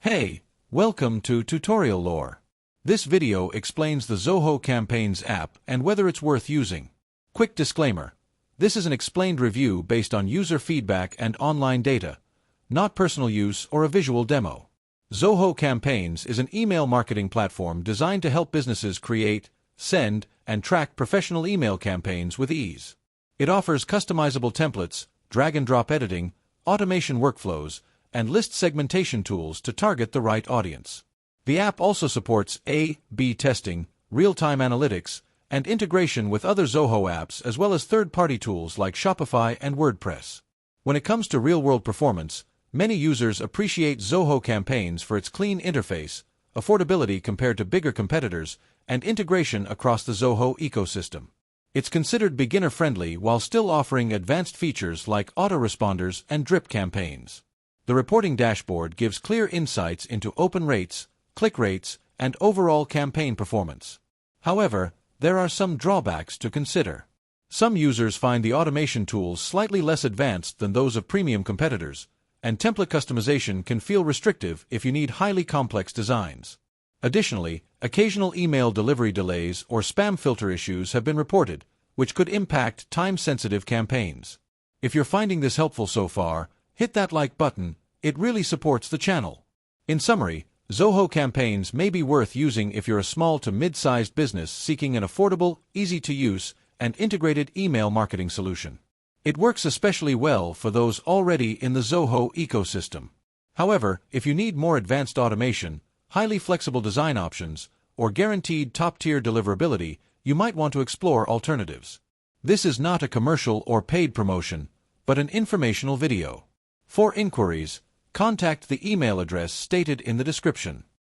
Hey, welcome to Tutorial Lore. This video explains the Zoho Campaigns app and whether it's worth using. Quick disclaimer. This is an explained review based on user feedback and online data, not personal use or a visual demo. Zoho Campaigns is an email marketing platform designed to help businesses create, send, and track professional email campaigns with ease. It offers customizable templates, drag-and-drop editing, automation workflows, and list segmentation tools to target the right audience. The app also supports A/B testing, real-time analytics, and integration with other Zoho apps as well as third-party tools like Shopify and WordPress. When it comes to real-world performance, many users appreciate Zoho Campaigns for its clean interface, affordability compared to bigger competitors, and integration across the Zoho ecosystem. It's considered beginner-friendly while still offering advanced features like autoresponders and drip campaigns. The reporting dashboard gives clear insights into open rates, click rates, and overall campaign performance. However, there are some drawbacks to consider. Some users find the automation tools slightly less advanced than those of premium competitors, and template customization can feel restrictive if you need highly complex designs. Additionally, occasional email delivery delays or spam filter issues have been reported, which could impact time-sensitive campaigns. If you're finding this helpful so far, hit that like button, it really supports the channel. In summary, Zoho Campaigns may be worth using if you're a small to mid-sized business seeking an affordable, easy-to-use, and integrated email marketing solution. It works especially well for those already in the Zoho ecosystem. However, if you need more advanced automation, highly flexible design options, or guaranteed top-tier deliverability, you might want to explore alternatives. This is not a commercial or paid promotion, but an informational video. For inquiries, contact the email address stated in the description.